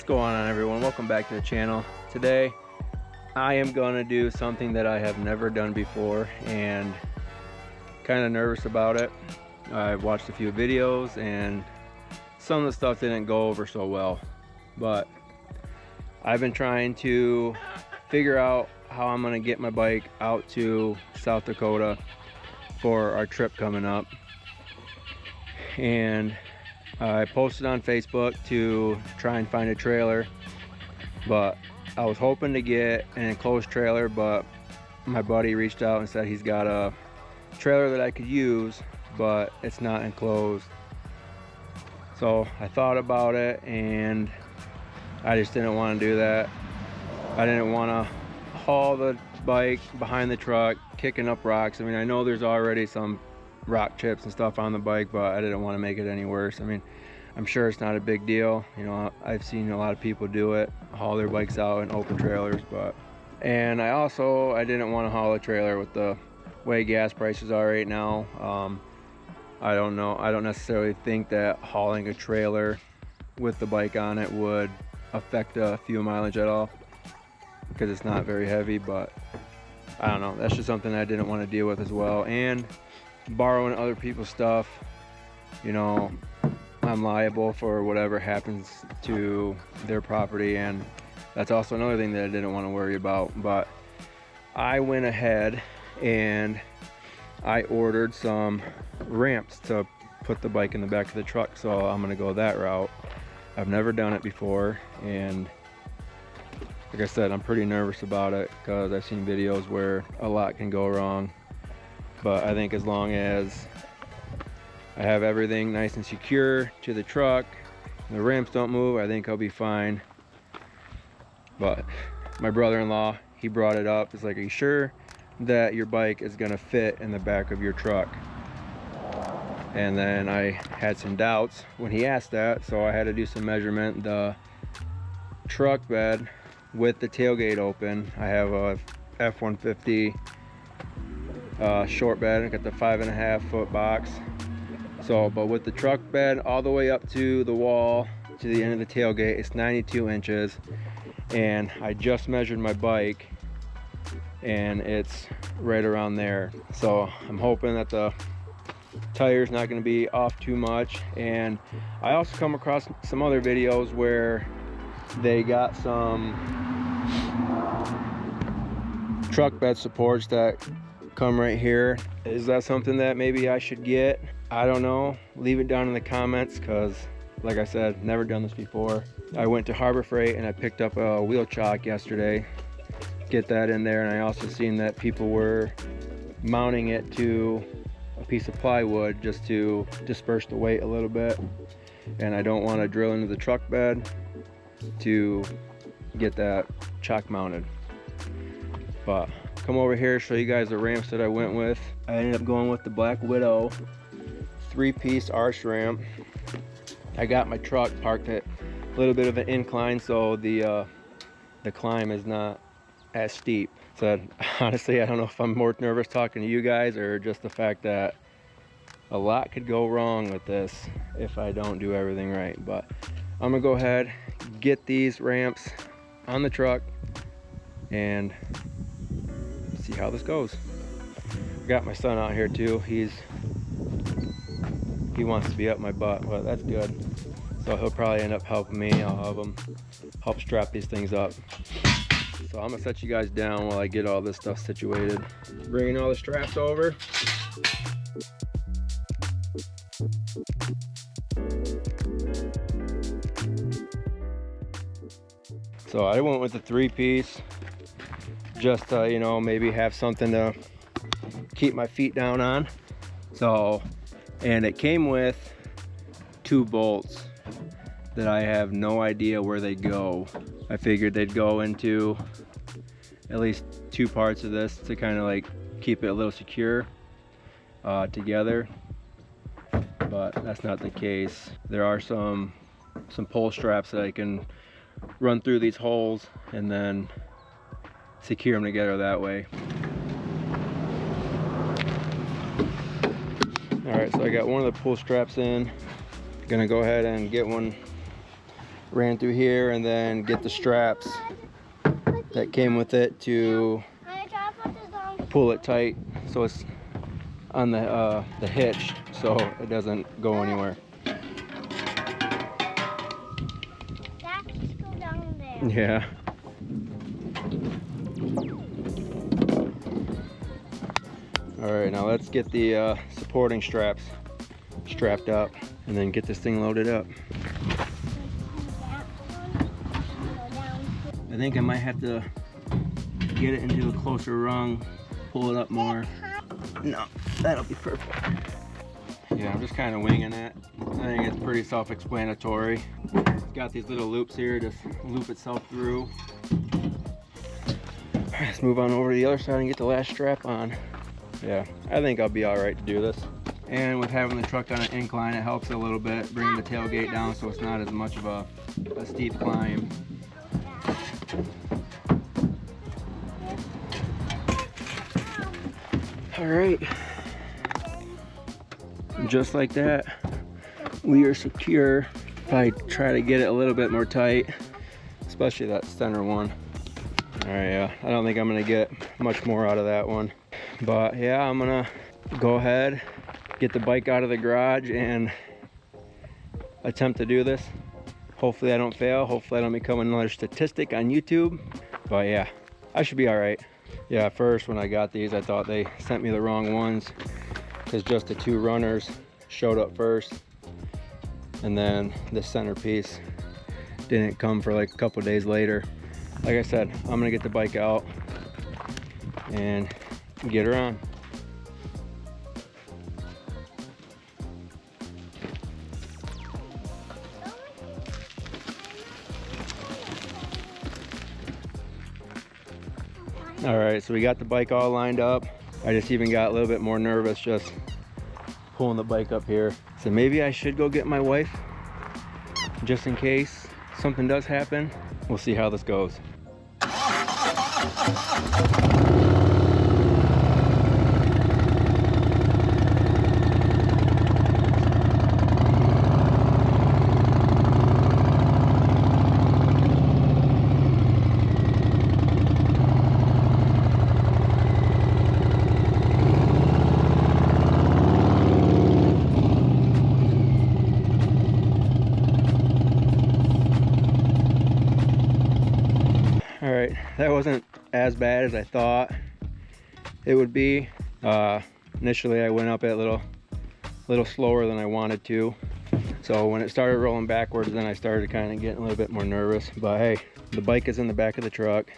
going on, everyone? Welcome back to the channel. Today I am gonna do something that I have never done before and kind of nervous about it. I've watched a few videos and some of the stuff didn't go over so well, but I've been trying to figure out how I'm gonna get my bike out to South Dakota for our trip coming up. And I posted on Facebook to try and find a trailer, but I was hoping to get an enclosed trailer, but my buddy reached out and said he's got a trailer that I could use, but it's not enclosed. So I thought about it and I just didn't want to do that. I didn't want to haul the bike behind the truck kicking up rocks. I mean, I know there's already some rock chips and stuff on the bike, but I didn't want to make it any worse. I mean, I'm sure it's not a big deal. You know, I've seen a lot of people do it, haul their bikes out in open trailers, and I didn't want to haul a trailer with the way gas prices are right now. I don't know. I don't necessarily think that hauling a trailer with the bike on it would affect fuel mileage at all because it's not very heavy, but I don't know. That's just something I didn't want to deal with as well. And borrowing other people's stuff, you know, I'm liable for whatever happens to their property, and that's also another thing that I didn't want to worry about. But I went ahead and I ordered some ramps to put the bike in the back of the truck, so I'm gonna go that route. I've never done it before, and like I said, I'm pretty nervous about it because I've seen videos where a lot can go wrong. But I think as long as I have everything nice and secure to the truck, the ramps don't move, I think I'll be fine. But my brother-in-law, he brought it up. It's like, are you sure that your bike is gonna fit in the back of your truck? And then I had some doubts when he asked that, so I had to do some measurement. The truck bed with the tailgate open, I have a F-150 short bed. I got the 5.5 foot box. So, but with the truck bed all the way up to the wall, to the end of the tailgate, it's 92 inches. And I just measured my bike and it's right around there. So I'm hoping that the tire's not going to be off too much. And I also come across some other videos where they got some truck bed supports that come right here. Is that something that maybe I should get? I don't know. Leave it down in the comments, because like I said, never done this before. I went to Harbor Freight and I picked up a wheel chock yesterday. Get that in there. And I also seen that people were mounting it to a piece of plywood just to disperse the weight a little bit. And I don't want to drill into the truck bed to get that chock mounted. But come over here, show you guys the ramps that I went with. I ended up going with the Black Widow 3-piece arch ramp. I got my truck parked at a little bit of an incline, so the climb is not as steep. So honestly, I don't know if I'm more nervous talking to you guys or just the fact that a lot could go wrong with this if I don't do everything right. But I'm gonna go ahead, get these ramps on the truck and see how this goes. Got my son out here too. He wants to be up my butt, but that's good. So he'll probably end up helping me. I'll have him help strap these things up. So I'm gonna set you guys down while I get all this stuff situated. Bringing all the straps over. So I went with the 3-piece, just to, you know, maybe have something to keep my feet down on. So, and it came with 2 bolts that I have no idea where they go. I figured they'd go into at least 2 parts of this to kind of like keep it a little secure together, but that's not the case. There are some pull straps that I can run through these holes and then secure them together that way. All right, so I got one of the pull straps in. Gonna go ahead and get one ran through here, and then get the straps that came with it to pull it tight so it's on the hitch so it doesn't go anywhere. Go down there. Yeah. Alright, now let's get the supporting straps strapped up and then get this thing loaded up. I think I might have to get it into a closer rung, pull it up more. No, that'll be perfect. Yeah, I'm just kind of winging it. I think it's pretty self-explanatory. It's got these little loops here, just loop itself through. Let's move on over to the other side and get the last strap on. Yeah, I think I'll be all right to do this. And with having the truck on an incline, it helps a little bit, bring the tailgate down so it's not as much of a steep climb. All right, just like that, we are secure. Probably try to get it a little bit more tight, especially that center one. All right, yeah, I don't think I'm gonna get much more out of that one. But yeah, I'm gonna go ahead, get the bike out of the garage and attempt to do this. Hopefully I don't fail. Hopefully I don't become another statistic on YouTube. But yeah, I should be all right. Yeah, at first when I got these, I thought they sent me the wrong ones because just the two runners showed up first. And then the centerpiece didn't come for like a couple days later. Like I said, I'm gonna get the bike out and get her on. All right, so we got the bike all lined up. I just even got a little bit more nervous just pulling the bike up here. So maybe I should go get my wife just in case something does happen. We'll see how this goes. All right, that wasn't as bad as I thought it would be. Initially I went up it a little slower than I wanted to. So when it started rolling backwards, then I started kind of getting a little bit more nervous. But hey, the bike is in the back of the truck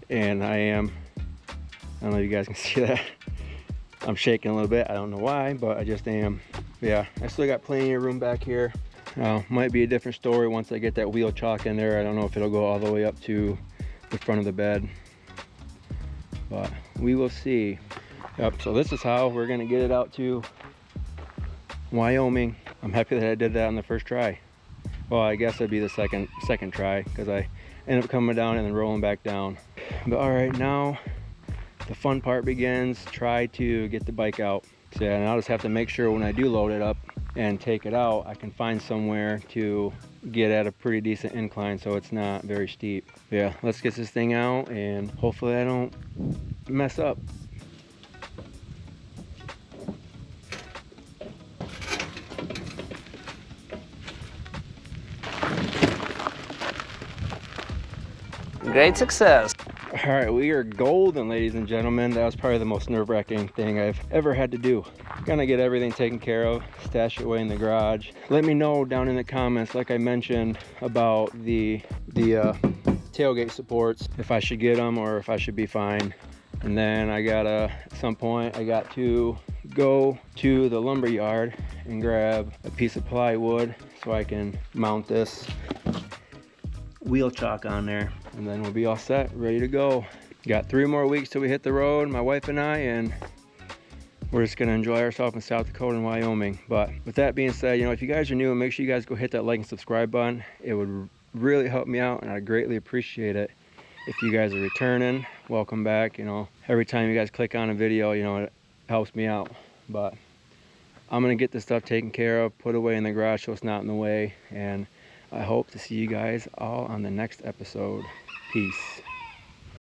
and I don't know if you guys can see that. I'm shaking a little bit. I don't know why, but I just am. Yeah, I still got plenty of room back here. Might be a different story once I get that wheel chock in there. I don't know if it'll go all the way up to the front of the bed, but we will see. Yep, so this is how we're gonna get it out to Wyoming. I'm happy that I did that on the first try. Well, I guess it'd be the second try because I ended up coming down and then rolling back down. But all right, now the fun part begins. Try to get the bike out. So yeah, and I'll just have to make sure when I do load it up and take it out, I can find somewhere to get at a pretty decent incline so it's not very steep. Yeah, let's get this thing out and hopefully I don't mess up. Great success. All right, we are golden, ladies and gentlemen. That was probably the most nerve-wracking thing I've ever had to do. Gonna get everything taken care of, stash it away in the garage. Let me know down in the comments, like I mentioned, about the tailgate supports, if I should get them or if I should be fine. And then at some point, I got to go to the lumber yard and grab a piece of plywood so I can mount this wheel chock on there, and then we'll be all set, ready to go. Got 3 more weeks till we hit the road, my wife and I, and we're just gonna enjoy ourselves in South Dakota and Wyoming. But with that being said, if you guys are new, make sure you guys go hit that like and subscribe button. It would really help me out and I greatly appreciate it. If you guys are returning, welcome back. Every time you guys click on a video, it helps me out. But I'm gonna get this stuff taken care of, put away in the garage so it's not in the way, and I hope to see you guys all on the next episode. Peace.